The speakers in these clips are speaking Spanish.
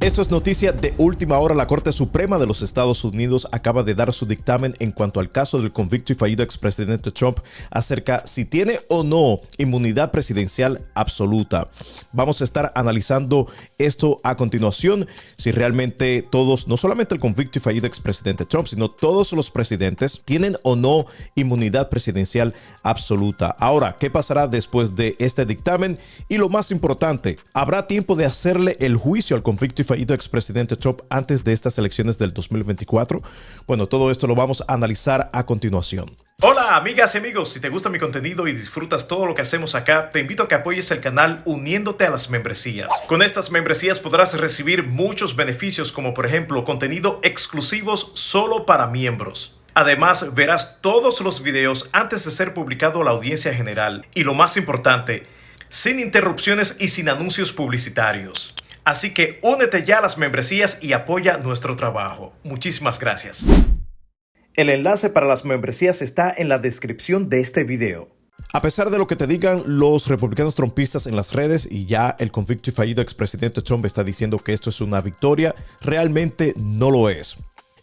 Esto es noticia de última hora. La Corte Suprema de los Estados Unidos acaba de dar su dictamen en cuanto al caso del convicto y fallido expresidente Trump acerca si tiene o no inmunidad presidencial absoluta. Vamos a estar analizando esto a continuación, si realmente todos, no solamente el convicto y fallido expresidente Trump, sino todos los presidentes tienen o no inmunidad presidencial absoluta. Ahora, ¿qué pasará después de este dictamen? Y lo más importante, ¿habrá tiempo de hacerle el juicio al convicto y fallido expresidente Trump antes de estas elecciones del 2024? Bueno, todo esto lo vamos a analizar a continuación. Hola amigas y amigos, si te gusta mi contenido y disfrutas todo lo que hacemos acá, te invito a que apoyes el canal uniéndote a las membresías. Con estas membresías podrás recibir muchos beneficios como por ejemplo contenido exclusivos solo para miembros. Además, verás todos los videos antes de ser publicado a la audiencia general y lo más importante, sin interrupciones y sin anuncios publicitarios. Así que únete ya a las membresías y apoya nuestro trabajo. Muchísimas gracias. El enlace para las membresías está en la descripción de este video. A pesar de lo que te digan los republicanos trumpistas en las redes, y ya el convicto y fallido expresidente Trump está diciendo que esto es una victoria, realmente no lo es.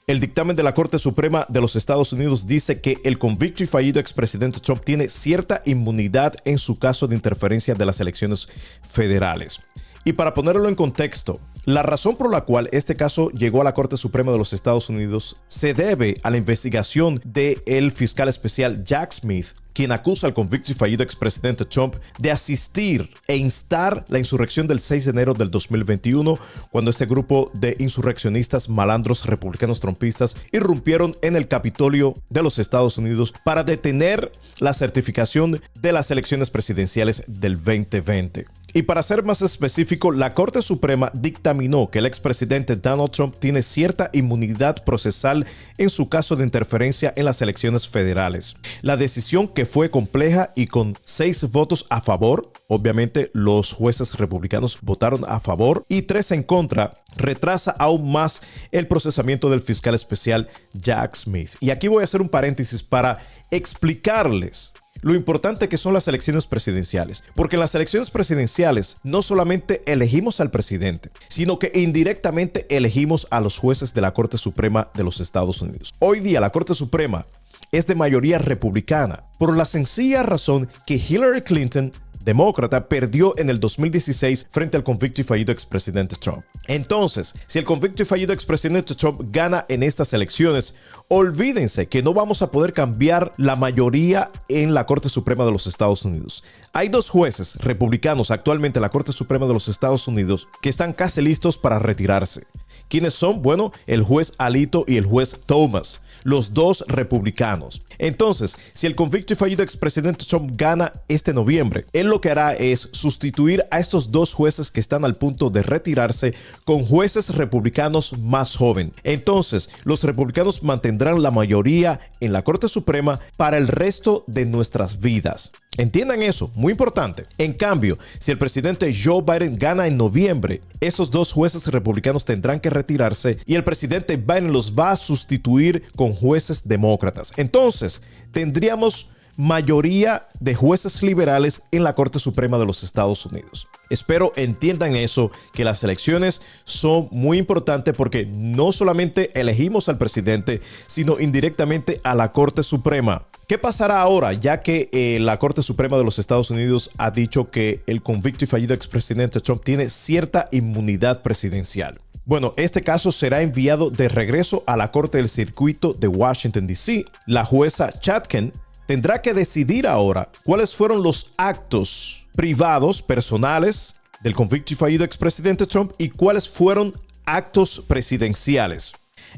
El dictamen de la Corte Suprema de los Estados Unidos dice que el convicto y fallido expresidente Trump tiene cierta inmunidad en su caso de interferencia de las elecciones federales. Y para ponerlo en contexto, la razón por la cual este caso llegó a la Corte Suprema de los Estados Unidos se debe a la investigación del fiscal especial Jack Smith, quien acusa al convicto y fallido expresidente Trump de asistir e instar la insurrección del 6 de enero del 2021, cuando este grupo de insurreccionistas malandros republicanos trumpistas irrumpieron en el Capitolio de los Estados Unidos para detener la certificación de las elecciones presidenciales del 2020. Y para ser más específico, la Corte Suprema dictaminó que el expresidente Donald Trump tiene cierta inmunidad procesal en su caso de interferencia en las elecciones federales. La decisión, que fue compleja y con 6 votos a favor, obviamente los jueces republicanos votaron a favor, y 3 en contra, retrasa aún más el procesamiento del fiscal especial Jack Smith. Y aquí voy a hacer un paréntesis para explicarles lo importante que son las elecciones presidenciales, porque en las elecciones presidenciales no solamente elegimos al presidente, sino que indirectamente elegimos a los jueces de la Corte Suprema de los Estados Unidos. Hoy día la Corte Suprema es de mayoría republicana, por la sencilla razón que Hillary Clinton, demócrata, perdió en el 2016 frente al convicto y fallido expresidente Trump. Entonces, si el convicto y fallido expresidente Trump gana en estas elecciones, olvídense que no vamos a poder cambiar la mayoría en la Corte Suprema de los Estados Unidos. Hay 2 jueces republicanos actualmente en la Corte Suprema de los Estados Unidos que están casi listos para retirarse. ¿Quiénes son? Bueno, el juez Alito y el juez Thomas, los 2 republicanos. Entonces, si el convicto y fallido expresidente Trump gana este noviembre, él lo que hará es sustituir a estos 2 jueces que están al punto de retirarse con jueces republicanos más jóvenes. Entonces, los republicanos mantendrán la mayoría en la Corte Suprema para el resto de nuestras vidas. Entiendan eso, muy importante. En cambio, si el presidente Joe Biden gana en noviembre, esos 2 jueces republicanos tendrán que retirarse y el presidente Biden los va a sustituir con jueces demócratas. Entonces, tendríamos mayoría de jueces liberales en la Corte Suprema de los Estados Unidos. Espero entiendan eso, que las elecciones son muy importantes porque no solamente elegimos al presidente, sino indirectamente a la Corte Suprema. ¿Qué pasará ahora, ya que la Corte Suprema de los Estados Unidos ha dicho que el convicto y fallido expresidente Trump tiene cierta inmunidad presidencial? Bueno, este caso será enviado de regreso a la Corte del Circuito de Washington, D.C. La jueza Chutkan tendrá que decidir ahora cuáles fueron los actos privados, personales, del convicto y fallido expresidente Trump y cuáles fueron actos presidenciales.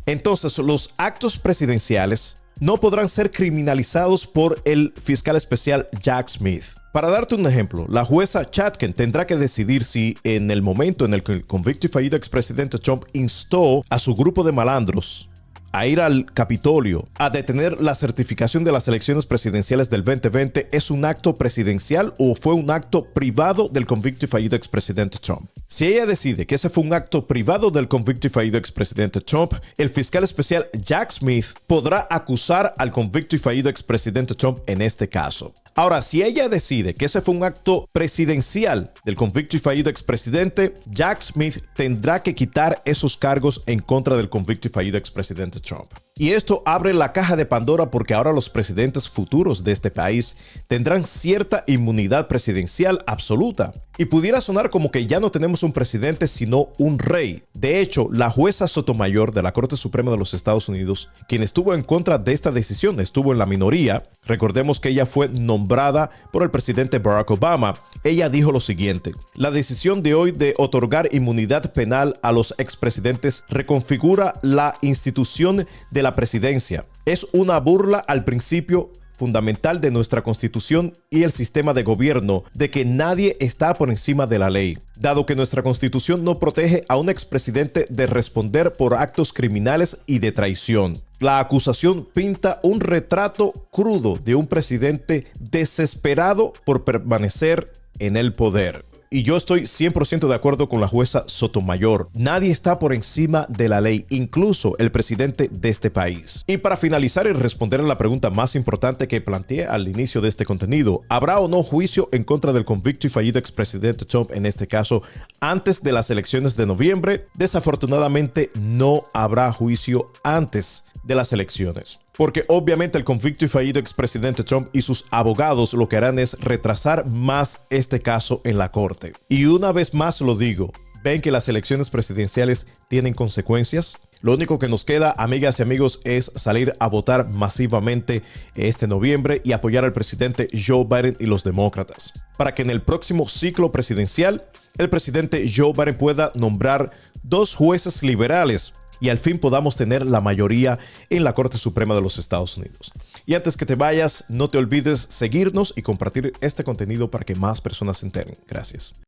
Entonces, los actos presidenciales no podrán ser criminalizados por el fiscal especial Jack Smith. Para darte un ejemplo, la jueza Chutkan tendrá que decidir si en el momento en el que el convicto y fallido expresidente Trump instó a su grupo de malandros a ir al Capitolio, a detener la certificación de las elecciones presidenciales del 2020 es un acto presidencial o fue un acto privado del convicto y fallido expresidente Trump. Si ella decide que ese fue un acto privado del convicto y fallido expresidente Trump, el fiscal especial Jack Smith podrá acusar al convicto y fallido expresidente Trump en este caso. Ahora, si ella decide que ese fue un acto presidencial del convicto y fallido expresidente, Jack Smith tendrá que quitar esos cargos en contra del convicto y fallido expresidente Trump. Y esto abre la caja de Pandora porque ahora los presidentes futuros de este país tendrán cierta inmunidad presidencial absoluta. Y pudiera sonar como que ya no tenemos un presidente sino un rey. De hecho, la jueza Sotomayor de la Corte Suprema de los Estados Unidos, quien estuvo en contra de esta decisión, estuvo en la minoría. Recordemos que ella fue nombrada por el presidente Barack Obama. Ella dijo lo siguiente: la decisión de hoy de otorgar inmunidad penal a los expresidentes reconfigura la institución de la presidencia. Es una burla al principio fundamental de nuestra Constitución y el sistema de gobierno de que nadie está por encima de la ley, dado que nuestra Constitución no protege a un expresidente de responder por actos criminales y de traición. La acusación pinta un retrato crudo de un presidente desesperado por permanecer en el poder. Y yo estoy 100% de acuerdo con la jueza Sotomayor. Nadie está por encima de la ley, incluso el presidente de este país. Y para finalizar y responder a la pregunta más importante que planteé al inicio de este contenido, ¿habrá o no juicio en contra del convicto y fallido expresidente Trump en este caso antes de las elecciones de noviembre? Desafortunadamente no habrá juicio antes de las elecciones, porque obviamente el convicto y fallido expresidente Trump y sus abogados lo que harán es retrasar más este caso en la corte. Y una vez más lo digo, ven que las elecciones presidenciales tienen consecuencias. Lo único que nos queda, amigas y amigos, es salir a votar masivamente este noviembre y apoyar al presidente Joe Biden y los demócratas, para que en el próximo ciclo presidencial el presidente Joe Biden pueda nombrar 2 jueces liberales y al fin podamos tener la mayoría en la Corte Suprema de los Estados Unidos. Y antes que te vayas, no te olvides seguirnos y compartir este contenido para que más personas se enteren. Gracias.